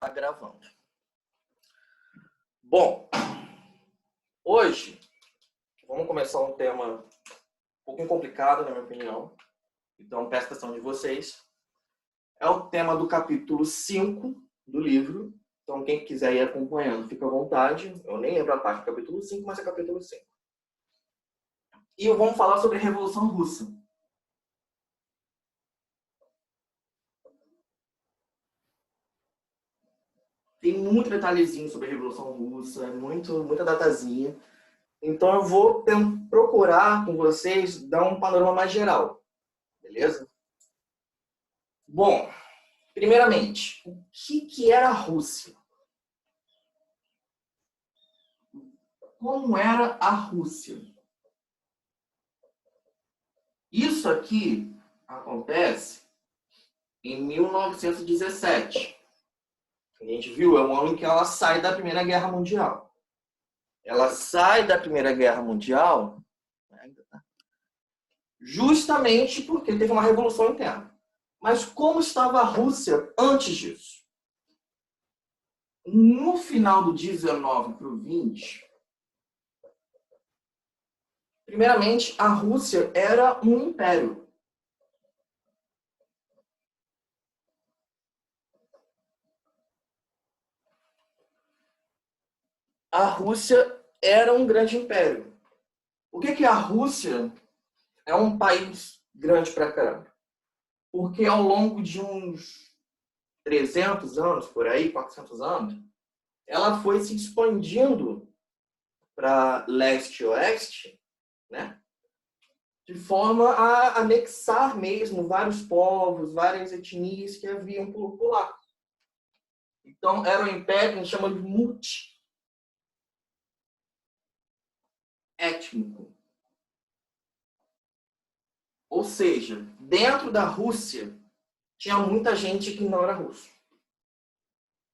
Tá gravando. Bom, hoje vamos começar um tema um pouquinho complicado, na minha opinião. Então, presta atenção de vocês. É o tema do capítulo 5 do livro. Então, quem quiser ir acompanhando, fica à vontade. Eu nem lembro a parte do capítulo 5, mas é capítulo 5. E vamos falar sobre a Revolução Russa. Tem muito detalhezinho sobre a Revolução Russa, muita datazinha. Então eu vou procurar com vocês dar um panorama mais geral, beleza? Bom, primeiramente, o que era a Rússia? Como era a Rússia? Isso aqui acontece em 1917. A gente viu, é o ano em que ela sai da Primeira Guerra Mundial. Ela sai da Primeira Guerra Mundial justamente porque teve uma revolução interna. Mas como estava a Rússia antes disso? No final do 19 para o 20, primeiramente, a Rússia era um império. A Rússia era um grande império. O que a Rússia é um país grande pra caramba? Porque ao longo de uns 300 anos, por aí, 400 anos, ela foi se expandindo para leste e oeste, né? De forma a anexar mesmo vários povos, várias etnias que haviam por lá. Então, era um império que a gente chama de multiétnico. Ou seja, dentro da Rússia, tinha muita gente que não era russo.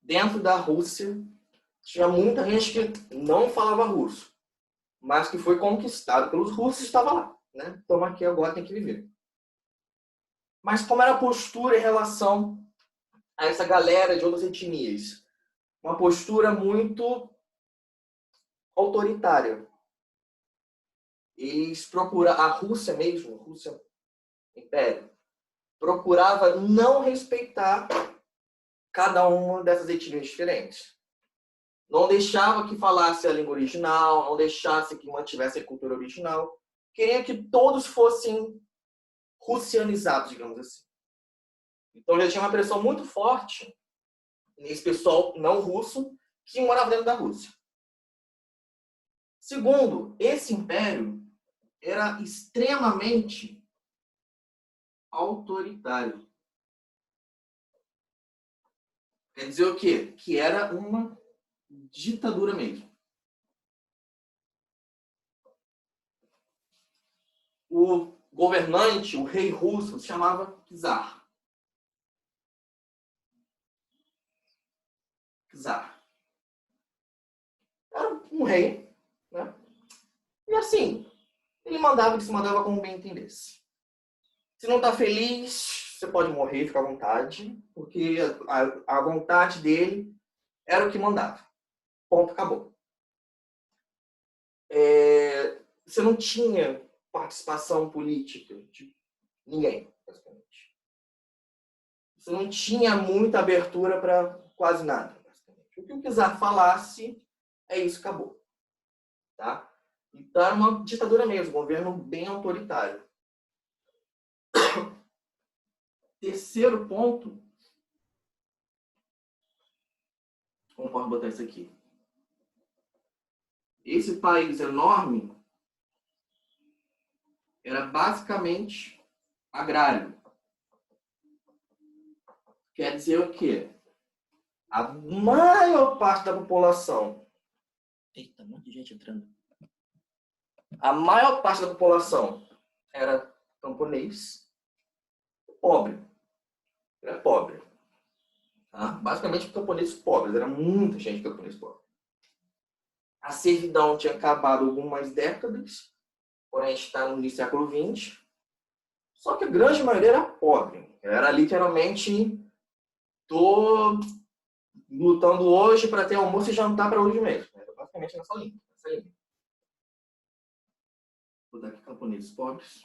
Dentro da Rússia, tinha muita gente que não falava russo, mas que foi conquistado pelos russos e estava lá. Né? Então, aqui agora tem que viver. Mas como era a postura em relação a essa galera de outras etnias? Uma postura muito autoritária. Eles procuravam, a Rússia mesmo, a Rússia Império, procurava não respeitar cada uma dessas etnias diferentes. Não deixava que falasse a língua original, não deixasse que mantivesse a cultura original. Queria que todos fossem russianizados, digamos assim. Então já tinha uma pressão muito forte nesse pessoal não russo que morava dentro da Rússia. Segundo, esse império era extremamente autoritário. Quer dizer o quê? Que era uma ditadura mesmo. O governante, o rei russo, se chamava czar. Czar. Era um rei, né? E assim, ele se mandava como bem entendesse. Se não está feliz, você pode morrer, fica à vontade, porque a vontade dele era o que mandava. Ponto, acabou. Você não tinha participação política de ninguém, basicamente. Você não tinha muita abertura para quase nada, basicamente. O que o czar falasse, é isso, acabou. Tá? Então, era uma ditadura mesmo, um governo bem autoritário. Terceiro ponto, como posso botar isso aqui? Esse país enorme era basicamente agrário. Quer dizer o quê? A maior parte da população... Eita, um monte de gente entrando. A maior parte da população era camponês, pobre. Era pobre. Tá? Basicamente camponeses pobres. Era muita gente camponês pobre. A servidão tinha acabado algumas décadas, porém a gente está no início do século XX. Só que a grande maioria era pobre. Era literalmente do lutando hoje para ter almoço e jantar para hoje mesmo. Era basicamente nessa linha. Vou dar aqui camponeses pobres.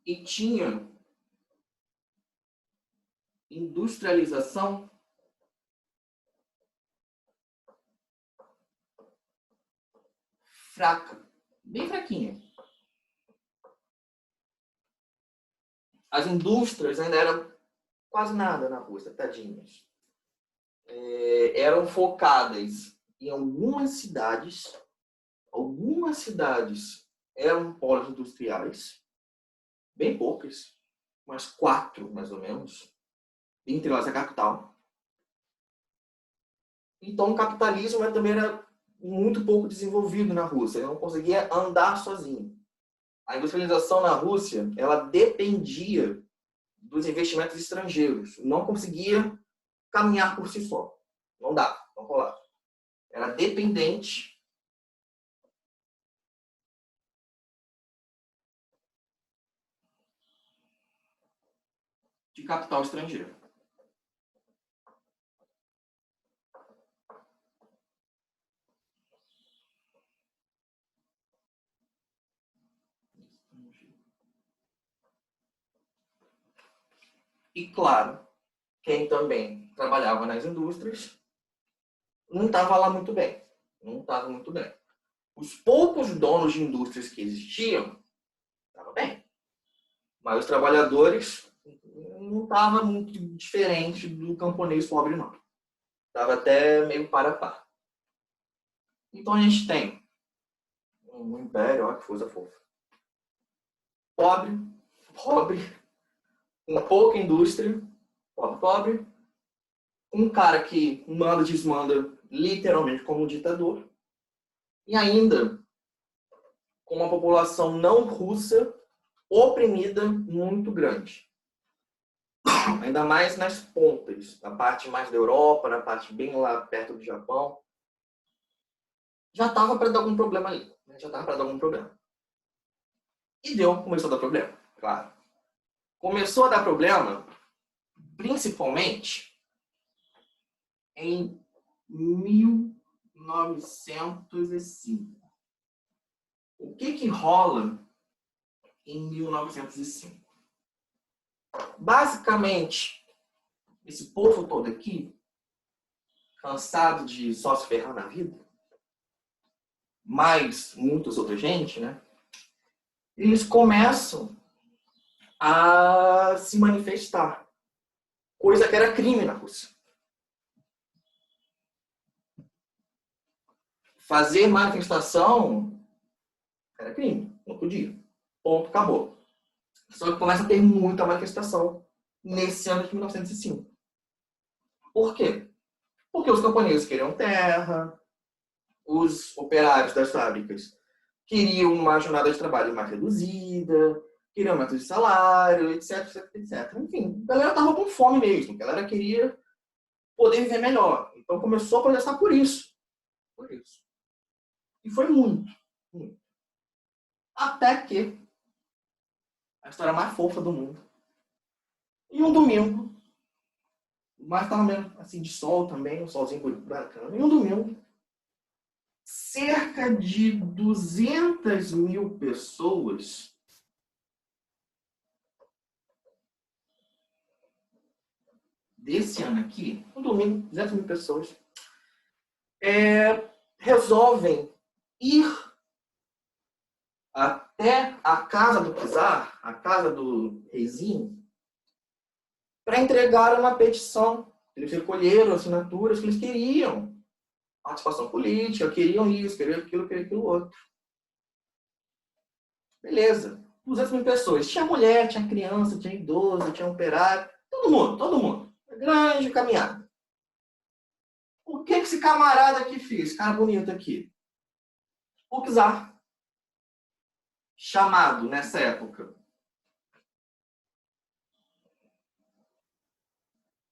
E tinha industrialização fraca, bem fraquinha. As indústrias ainda eram quase nada na Rússia, tadinhas. Eram focadas em algumas cidades. Algumas cidades eram polos industriais, bem poucas, umas 4 mais ou menos, entre elas a capital. Então o capitalismo também era muito pouco desenvolvido na Rússia, ele não conseguia andar sozinho. A industrialização na Rússia, ela dependia dos investimentos estrangeiros, não conseguia caminhar por si só. Não dava, não rolava. Era dependente de capital estrangeiro. E claro, quem também trabalhava nas indústrias não estava lá muito bem. Não estava muito bem. Os poucos donos de indústrias que existiam, estavam bem. Mas os trabalhadores não estavam muito diferente do camponês pobre, não. Estava até meio para a par. Então a gente tem um império, olha que coisa fofa. Pobre, pobre, com pouca indústria, pobre, pobre. Um cara que manda e desmanda literalmente como um ditador. E ainda com uma população não russa oprimida muito grande. Ainda mais nas pontas, na parte mais da Europa, na parte bem lá perto do Japão. Já estava para dar algum problema ali. Já estava para dar algum problema. E começou a dar problema, claro. Começou a dar problema, principalmente em 1905. O que rola em 1905? Basicamente, esse povo todo aqui, cansado de só se ferrar na vida, mais muitas outras gente, né? Eles começam a se manifestar. Coisa que era crime na Rússia. Fazer manifestação era crime, não podia. Ponto, acabou. Só que começa a ter muita manifestação nesse ano de 1905. Por quê? Porque os camponeses queriam terra, os operários das fábricas queriam uma jornada de trabalho mais reduzida, queriam aumento de salário, etc, etc, etc. Enfim, a galera estava com fome mesmo, a galera queria poder viver melhor. Então começou a protestar por isso. Por isso. E foi muito, muito. Até que a história mais fofa do mundo. E um domingo, mas estava mesmo assim de sol também, um solzinho bacana. E um domingo, cerca de 200.000 pessoas desse ano aqui, um domingo, 200.000 pessoas, resolvem ir até a casa do czar, a casa do reizinho, para entregar uma petição. Eles recolheram assinaturas que eles queriam. Participação política, queriam isso, queriam aquilo outro. Beleza. 200.000 pessoas. Tinha mulher, tinha criança, tinha idoso, tinha operário. Todo mundo, todo mundo. Grande caminhada. O que esse camarada aqui fez? Esse cara bonito aqui. O czar, chamado nessa época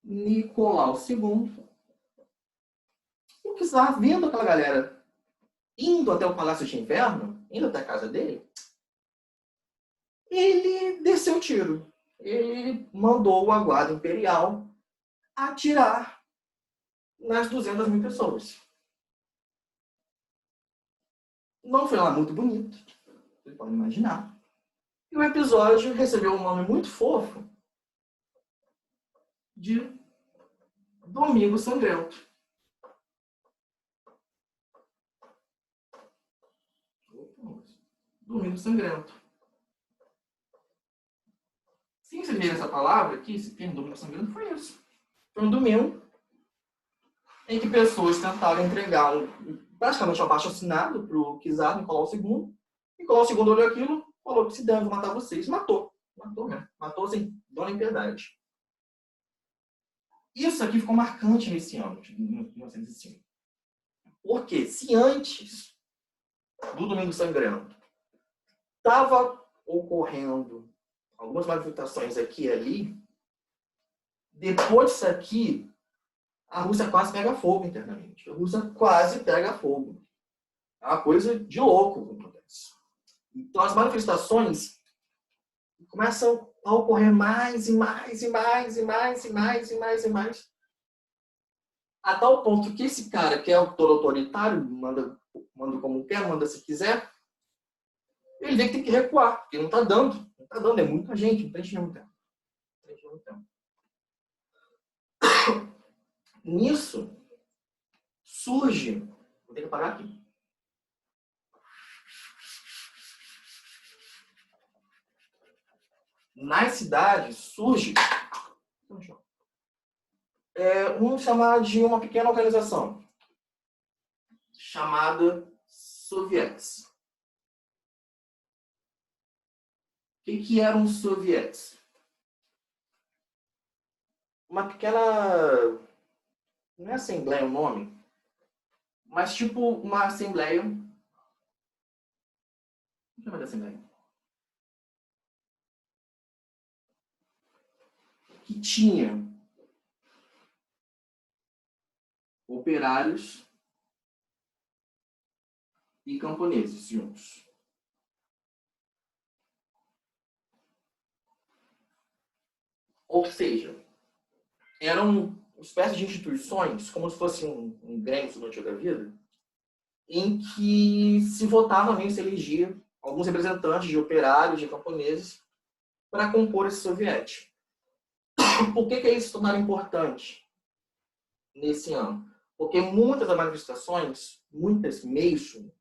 Nicolau II, o czar, vendo aquela galera indo até o Palácio de Inverno, indo até a casa dele, ele desceu o tiro. Ele mandou a guarda imperial atirar nas 200.000 pessoas. Não foi lá muito bonito, vocês podem imaginar. E o episódio recebeu um nome muito fofo de Domingo Sangrento. Domingo Sangrento. Sim, vocês viram essa palavra aqui, esse termo Domingo Sangrento, foi isso. Foi um domingo em que pessoas tentaram entregar praticamente um abaixo-assinado para o czar Nicolau II. Nicolau II olhou aquilo, falou que se der, eu vou matar vocês. Matou. Matou mesmo. Matou, assim, dona impiedade. Isso aqui ficou marcante nesse ano, de 1905. Porque se antes do Domingo Sangrento estava ocorrendo algumas manifestações aqui e ali, depois disso aqui, a Rússia quase pega fogo internamente. A Rússia quase pega fogo. É uma coisa de louco que acontece. Então as manifestações começam a ocorrer mais e mais e mais e mais e mais e mais e mais. A tal ponto que esse cara, que é o autoritário, manda como quer, manda se quiser, ele vê que tem que recuar, porque não está dando. Não está dando, é muita gente, não tem tempo. Nisso, surge... Vou ter que parar aqui. Nas cidades, surge... vamos chamar de uma pequena organização chamada Soviets. O que eram os Soviets? Uma pequena... Não é assembleia o nome, mas tipo uma assembleia... Como chama de assembleia? Que tinha operários e camponeses juntos. Ou seja, eram uma espécie de instituições, como se fosse um Grêmio estudantil da vida, em que se votava mesmo, se elegia alguns representantes de operários, de camponeses, para compor esse soviete. Por que eles se tornaram importantes nesse ano? Porque muitas das manifestações, muitas mesmo,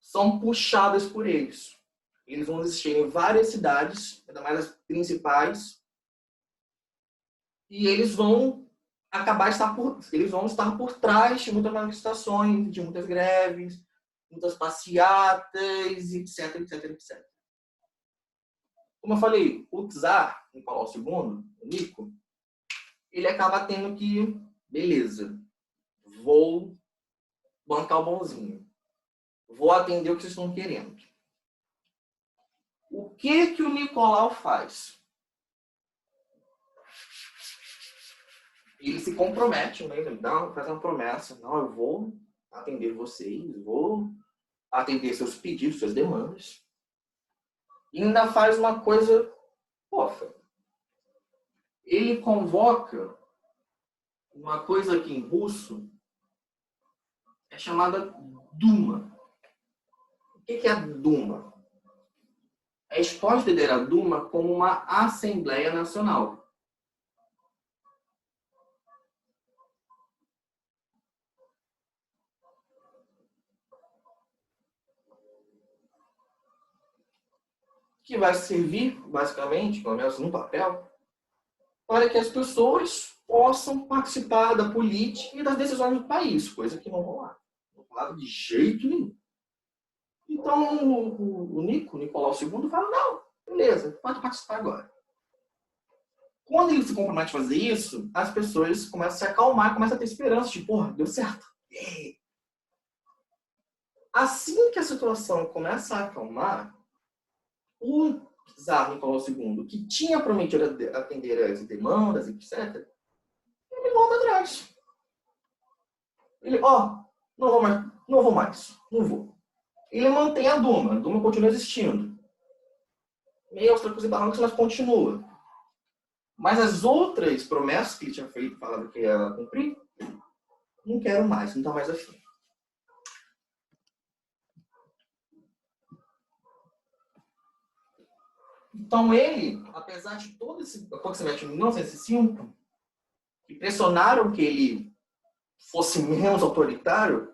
são puxadas por eles. Eles vão existir em várias cidades, ainda mais as principais, e eles vão estar por trás de muitas manifestações, de muitas greves, muitas passeatas, etc, etc, etc. Como eu falei, o czar, Nicolau II, o Nico, ele acaba tendo que, beleza, vou bancar o bonzinho. Vou atender o que vocês estão querendo. O que o Nicolau faz? Ele se compromete, né? Ele faz uma promessa. Não, eu vou atender vocês, vou atender seus pedidos, suas demandas. E ainda faz uma coisa fofa. Ele convoca uma coisa que em russo é chamada Duma. O que é a Duma? A gente pode entender a Duma como uma Assembleia Nacional. Que vai servir, basicamente, pelo menos no papel, para que as pessoas possam participar da política e das decisões do país, coisa que não rola. Não rola de jeito nenhum. Então, o Nicolau II, fala, não, beleza, pode participar agora. Quando ele se compromete a fazer isso, as pessoas começam a se acalmar, começam a ter esperança, tipo, porra, deu certo. Assim que a situação começa a acalmar, o czar Nicolau II, que tinha prometido atender as demandas, etc., ele volta atrás. Ele, não vou mais não vou mais, não vou. Ele mantém a Duma continua existindo. Meio aos trancos e barrancos, mas continua. Mas as outras promessas que ele tinha feito, falado que ia cumprir, não quero mais, não está mais afim. Então ele, apesar de todo esse acontecimento em 1905, que pressionaram que ele fosse menos autoritário,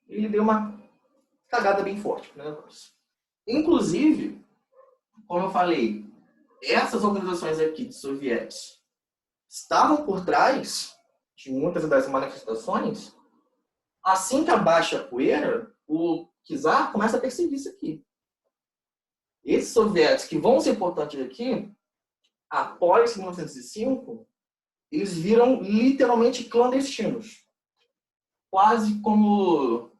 ele deu uma cagada bem forte no negócio. Inclusive, como eu falei, essas organizações aqui de sovietes estavam por trás de muitas das manifestações. Assim que abaixa a poeira, o czar começa a perseguir isso aqui. Esses sovietes que vão ser importantes aqui, após 1905, eles viram literalmente clandestinos. Quase como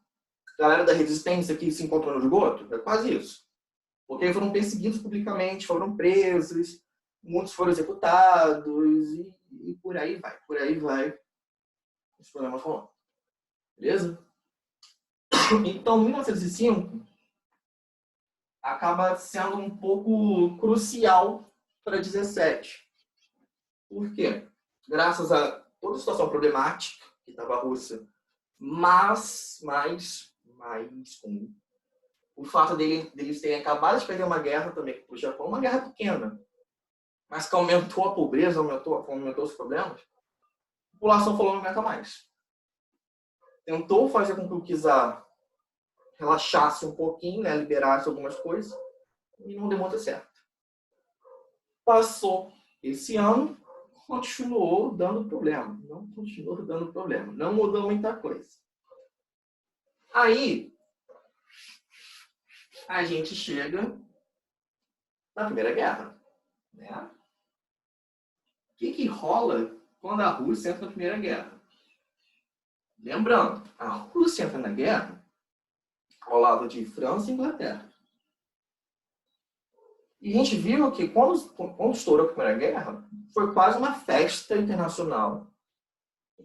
a galera da resistência que se encontrou no esgoto. É quase isso. Porque foram perseguidos publicamente, foram presos, muitos foram executados e por aí vai. Os problemas rolando. Beleza? Então, 1905 acaba sendo um pouco crucial para 17. Por quê? Graças a toda a situação problemática que estava a Rússia, mas com o fato deles terem acabado de perder uma guerra também para o Japão, uma guerra pequena, mas que aumentou a pobreza, aumentou os problemas, a população falou não aguenta mais. Tentou fazer com que o czar relaxasse um pouquinho, né, liberasse algumas coisas, e não deu muito certo. Passou esse ano, continuou dando problema. Não mudou muita coisa. Aí, a gente chega na Primeira Guerra. Né? O que rola quando a Rússia entra na Primeira Guerra? Lembrando, a Rússia entra na guerra ao lado de França e Inglaterra. E a gente viu que quando estourou a Primeira Guerra, foi quase uma festa internacional.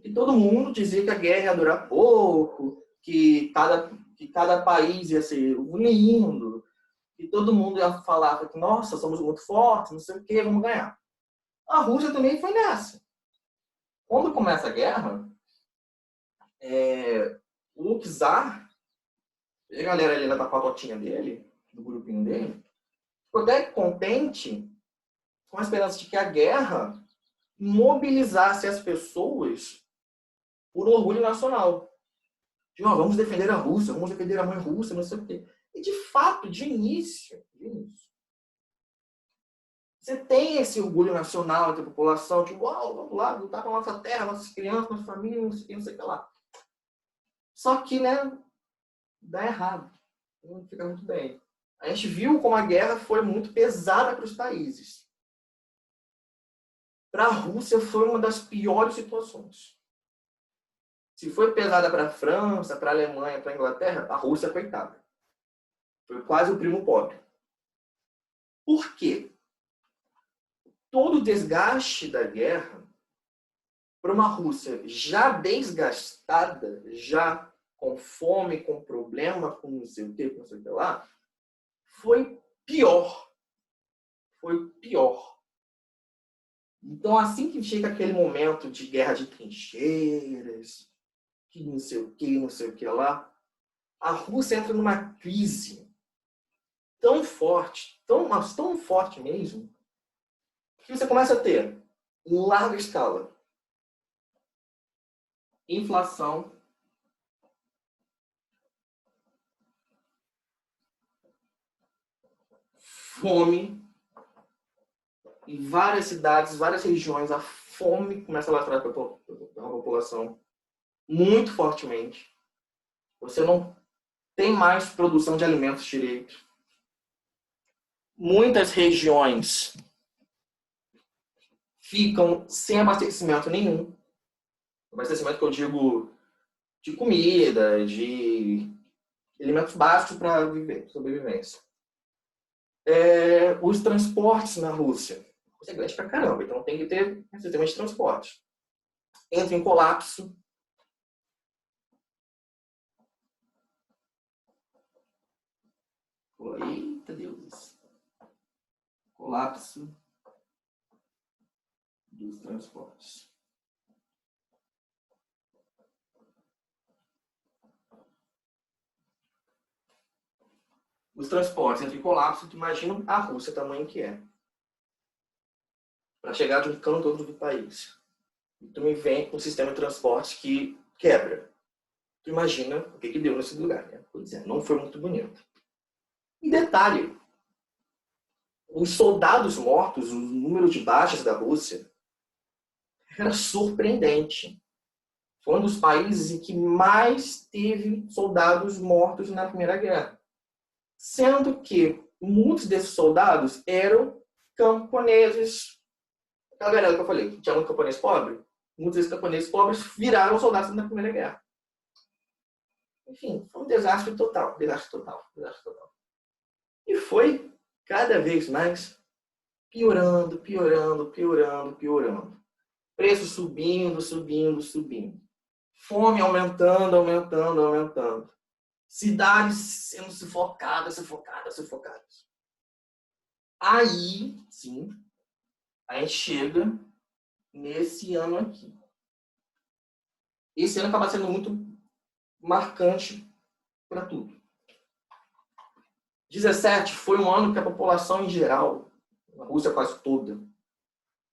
E todo mundo dizia que a guerra ia durar pouco, que cada país ia ser lindo, que todo mundo ia falar que, nossa, somos muito fortes, não sei o que, vamos ganhar. A Rússia também foi nessa. Quando começa a guerra, o czar, a galera ali da patotinha dele, do grupinho dele, ficou até contente com a esperança de que a guerra mobilizasse as pessoas por orgulho nacional. De, vamos defender a Rússia, vamos defender a mãe russa, não sei o quê. E, de fato, de início, você tem esse orgulho nacional entre a população, de, vamos lá, lutar pela nossa terra, nossas crianças, nossas famílias, não sei o que lá. Só que, né, dá errado. Não fica muito bem. A gente viu como a guerra foi muito pesada para os países. Para a Rússia foi uma das piores situações. Se foi pesada para a França, para a Alemanha, para a Inglaterra, a Rússia, coitada. Foi quase o primo pobre. Por quê? Todo o desgaste da guerra, para uma Rússia já desgastada, já com fome, com problema, com não sei o que lá, foi pior. Foi pior. Então, assim que chega aquele momento de guerra de trincheiras, que não sei o que lá, a Rússia entra numa crise tão forte, mas tão forte mesmo, que você começa a ter, em larga escala, inflação, fome, em várias cidades, várias regiões, a fome começa a lastrar a população muito fortemente. Você não tem mais produção de alimentos direito. Muitas regiões ficam sem abastecimento nenhum. Abastecimento que eu digo de comida, de alimentos básicos para sobrevivência. Os transportes na Rússia. A Rússia é grande pra caramba, então tem que ter um sistema de transporte. Entra em colapso. Eita Deus. Colapso dos transportes. Os transportes entre colapso, tu imagina a Rússia, o tamanho que é. Para chegar de um canto a outro do país. E tu me vem com um sistema de transporte que quebra. Tu imagina o que deu nesse lugar, né? Pois é, não foi muito bonito. E detalhe, os soldados mortos, o número de baixas da Rússia, era surpreendente. Foi um dos países em que mais teve soldados mortos na Primeira Guerra. Sendo que muitos desses soldados eram camponeses. Aquela galera que eu falei, que tinha muito camponês pobre, muitos desses camponeses pobres viraram soldados na Primeira Guerra. Enfim, foi um desastre total, desastre total, desastre total. E foi cada vez mais piorando, piorando, piorando, piorando. Preço subindo, subindo, subindo. Fome aumentando, aumentando, aumentando. Cidades sendo sufocadas, sufocadas, sufocadas. Aí, sim, a gente chega nesse ano aqui. Esse ano acaba sendo muito marcante para tudo. 17 foi um ano que a população em geral, a Rússia quase toda,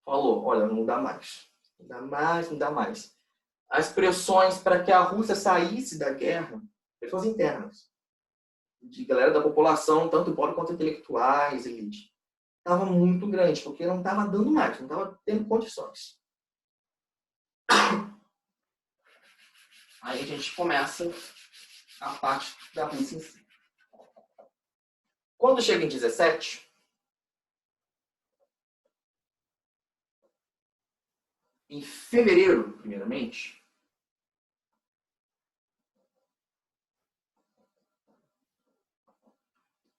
falou, olha, não dá mais. Não dá mais, não dá mais. As pressões para que a Rússia saísse da guerra, pressões internas, de galera da população, tanto pobre quanto intelectuais, elite, estava muito grande, porque não estava dando mais, não estava tendo condições. Aí a gente começa a parte da Rússia em si. Quando chega em 17, em fevereiro, primeiramente,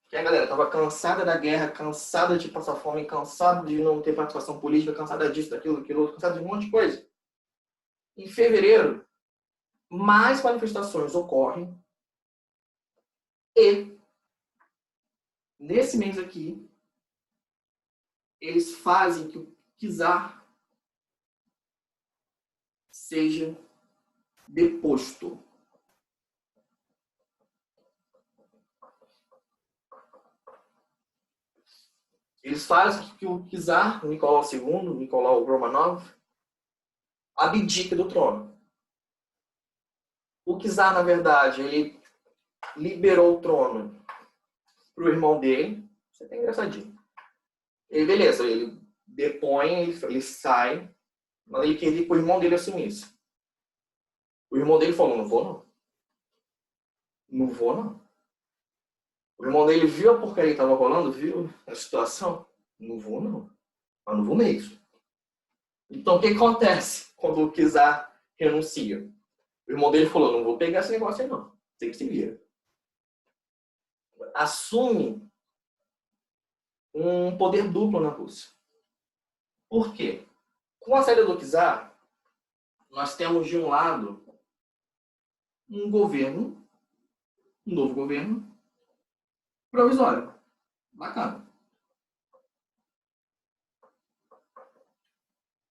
que a galera estava cansada da guerra, cansada de passar fome, cansada de não ter participação política, cansada disso, daquilo, daquilo outro, cansada de um monte de coisa. Em fevereiro, mais manifestações ocorrem e, nesse mês aqui, eles fazem que o czar seja deposto. Eles fazem que o czar, Nicolau II, Nicolau Romanov, abdique do trono. O czar, na verdade, ele liberou o trono para o irmão dele. Isso é até engraçadinho. Ele, beleza, ele depõe, ele sai, mas ele queria que o irmão dele assumisse. O irmão dele falou, não vou não. Não vou não. O irmão dele viu a porcaria que estava rolando, viu a situação. Não vou não. Mas não vou mesmo. Então o que acontece quando o czar renuncia? O irmão dele falou, não vou pegar esse negócio aí não. Tem que se vira. Assume um poder duplo na Rússia. Por quê? Com a saída do czar, nós temos de um lado um governo, um novo governo, provisório. Bacana.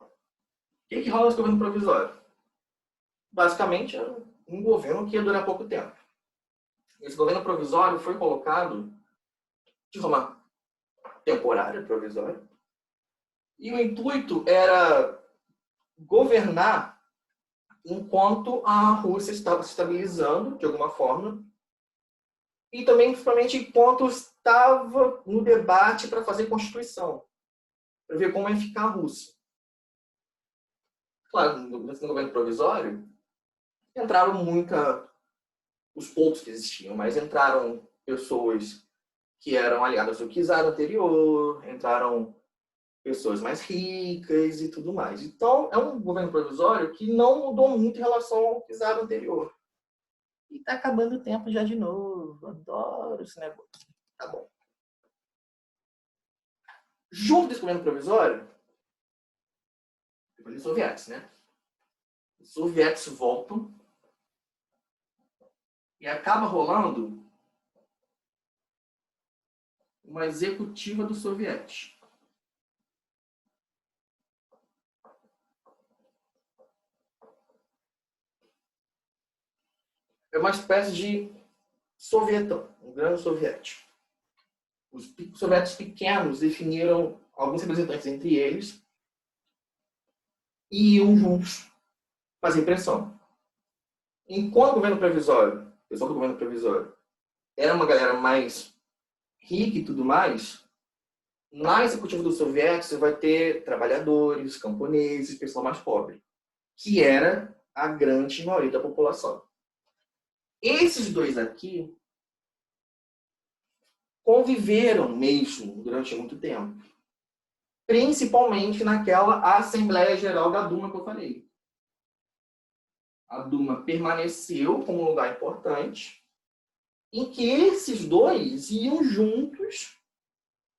O que rola nesse governo provisório? Basicamente, é um governo que ia durar pouco tempo. Esse governo provisório foi colocado de forma temporária, provisória, e o intuito era governar enquanto a Rússia estava se estabilizando, de alguma forma, e também, principalmente, enquanto estava no debate para fazer Constituição, para ver como ia ficar a Rússia. Claro, no governo provisório, entraram os poucos que existiam, mas entraram pessoas que eram aliadas ao czar anterior, entraram pessoas mais ricas e tudo mais. Então, é um governo provisório que não mudou muito em relação ao czar anterior. E tá acabando o tempo já de novo. Adoro esse negócio. Tá bom. Junto desse governo provisório, os soviéticos, né? Os soviéticos voltam e acaba rolando uma executiva do soviético. É uma espécie de sovietão, um grande soviético. Os soviéticos pequenos definiram alguns representantes entre eles e iam juntos fazer pressão. Enquanto o governo provisório, o pessoal do governo provisório, era uma galera mais rica e tudo mais, na executiva do soviético você vai ter trabalhadores, camponeses, pessoal mais pobre, que era a grande maioria da população. Esses dois aqui conviveram mesmo durante muito tempo. Principalmente naquela Assembleia Geral da Duma que eu falei. A Duma permaneceu como um lugar importante em que esses dois iam juntos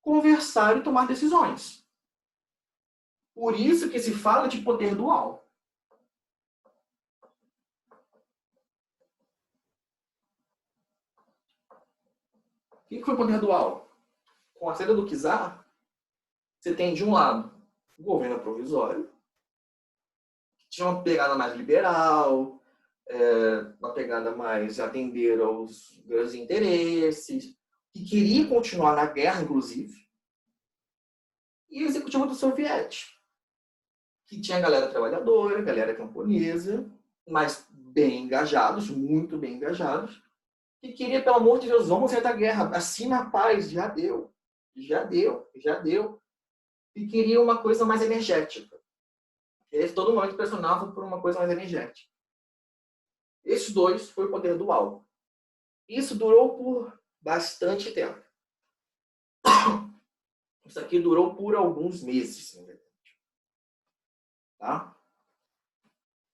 conversar e tomar decisões. Por isso que se fala de poder dual. O que foi poder dual? Com a saída do czar, você tem, de um lado, o governo provisório, que tinha uma pegada mais liberal, uma pegada mais atender aos grandes interesses, que queria continuar na guerra, inclusive, e o executivo do soviético, que tinha galera trabalhadora, galera camponesa, mas bem engajados, muito bem engajados, que queria, pelo amor de Deus, vamos sair da guerra, assina a paz, já deu, já deu, já deu. E queria uma coisa mais energética. Eles todo momento pressionavam por uma coisa mais energética. Esses dois foi o poder dual. Isso durou por bastante tempo. Isso aqui durou por alguns meses, na verdade. Tá?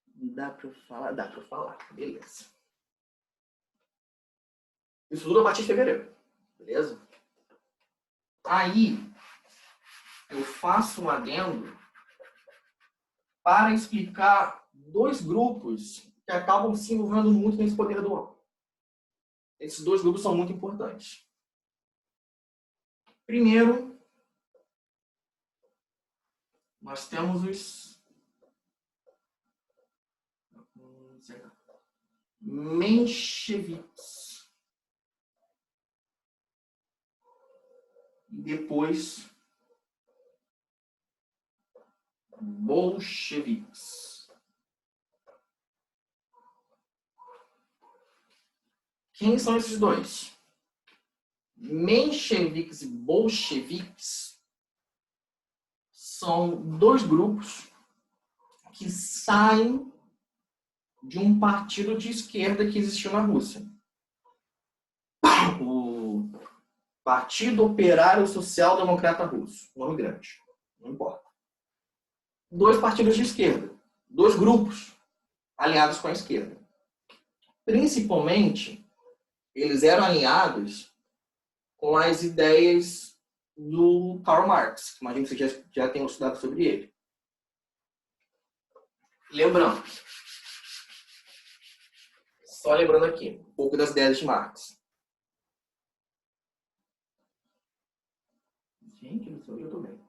Dá para falar? Dá para falar. Beleza. Isso dura a partir de fevereiro. Beleza? Aí, eu faço um adendo para explicar dois grupos que acabam se envolvendo muito nesse poder dual. Esses dois grupos são muito importantes. Primeiro, nós temos os mencheviques. E depois, bolcheviques. Quem são esses dois? Mencheviques e bolcheviques são dois grupos que saem de um partido de esquerda que existiu na Rússia. O Partido Operário Social Democrata Russo. Nome grande. Não importa. Dois partidos de esquerda. Dois grupos alinhados com a esquerda. Principalmente, eles eram alinhados com as ideias do Karl Marx, que imagino que vocês já tenham estudado sobre ele. Lembrando, só lembrando aqui, um pouco das ideias de Marx. Gente, não sei onde eu tô bem.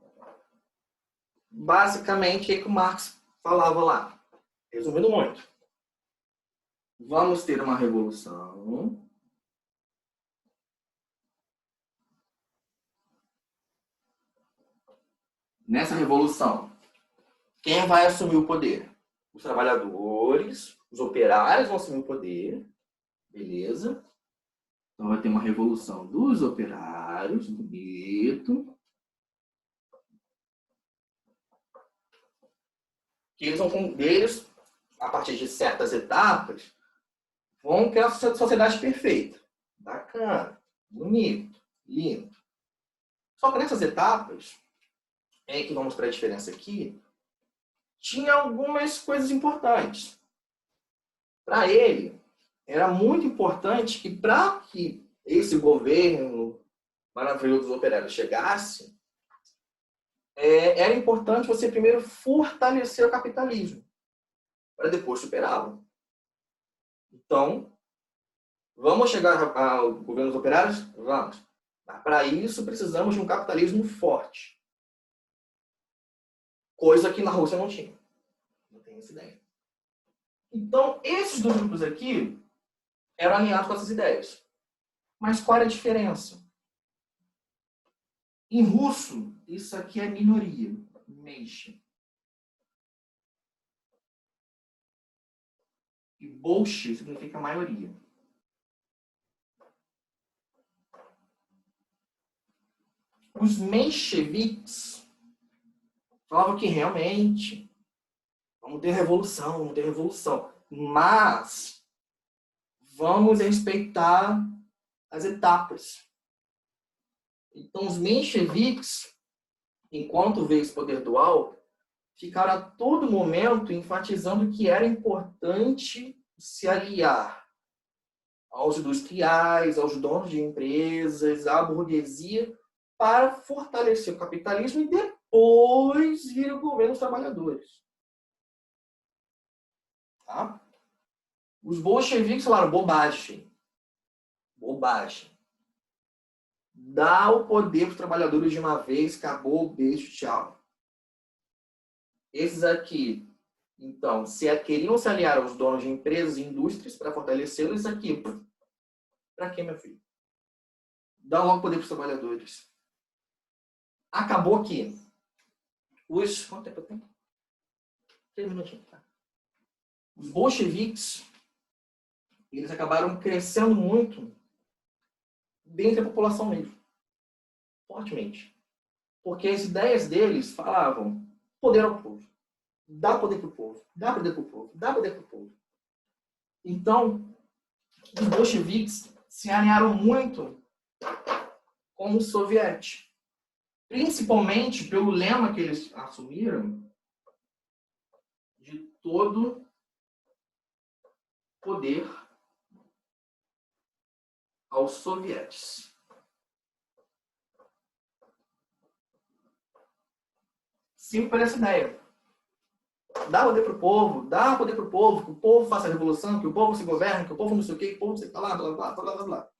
Basicamente, o que o Marx falava lá? Resumindo muito. Vamos ter uma revolução. Nessa revolução, quem vai assumir o poder? Os trabalhadores, os operários vão assumir o poder. Beleza? Então vai ter uma revolução dos operários, bonito. Que eles vão deles, a partir de certas etapas, vão criar uma sociedade perfeita. Bacana, bonito, lindo. Só que nessas etapas, que vamos para a diferença aqui, tinha algumas coisas importantes. Para ele, era muito importante que para que esse governo maravilhoso dos operários chegasse, era importante você primeiro fortalecer o capitalismo, para depois superá-lo. Então, vamos chegar ao governo dos operários? Vamos. Para isso, precisamos de um capitalismo forte. Coisa que na Rússia não tinha. Não tenho essa ideia. Então, esses dois grupos aqui eram alinhados com essas ideias. Mas qual era a diferença? Em russo, isso aqui é minoria. Menche. E bolche significa maioria. Os mencheviques falavam que realmente vamos ter revolução, mas vamos respeitar as etapas. Então, os mencheviques, enquanto veio esse poder dual, ficaram a todo momento enfatizando que era importante se aliar aos industriais, aos donos de empresas, à burguesia, para fortalecer o capitalismo e depois vir o governo dos trabalhadores. Tá? Os bolcheviques falaram bobagem. Bobagem. Dá o poder para os trabalhadores de uma vez, acabou, beijo, tchau. Esses aqui, então, queriam se aliar aos donos de empresas e indústrias para fortalecê-los, isso aqui, para quê, meu filho? Dá logo poder para os trabalhadores. Acabou que quanto tempo eu tenho? 3 minutinhos, tá? Os bolcheviques, eles acabaram crescendo muito dentro da população mesmo. Fortemente. Porque as ideias deles falavam poder ao povo. Dá poder para o povo. Dá poder para o povo. Dá poder para o povo. Então, os bolcheviques se alinharam muito com os soviéticos. Principalmente pelo lema que eles assumiram de todo poder aos soviéticos. Simples essa ideia. Dá poder para o povo, dá poder para o povo, que o povo faça a revolução, que o povo se governe, que o povo não sei o quê, que o povo não sei o que, blá, blá, blá, blá, blá, blá.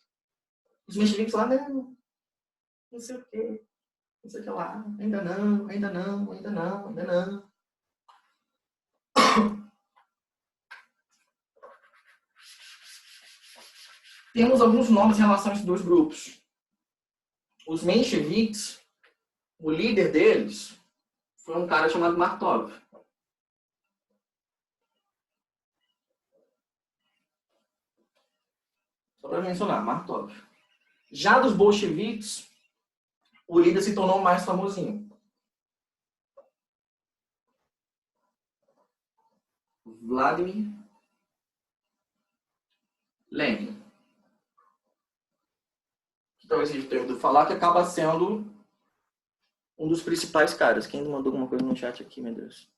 Os mencheviques lá, não sei o quê, não sei o que lá, ainda não, ainda não, ainda não, ainda não. Temos alguns nomes em relação a esses dois grupos. Os mencheviques, o líder deles foi um cara chamado Martov. Só para mencionar, Martov. Já dos bolcheviques, o líder se tornou mais famosinho. Vladimir Lenin. Que talvez seja tenha ouvido falar, que acaba sendo um dos principais caras. Quem mandou alguma coisa no chat aqui, meu Deus?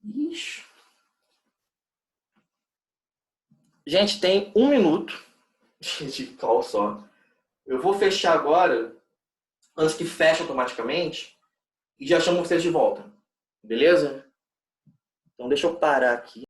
Ixi. Gente, tem 1 minuto de call só. Eu vou fechar agora, antes que feche automaticamente, e já chamo vocês de volta. Beleza? Então deixa eu parar aqui.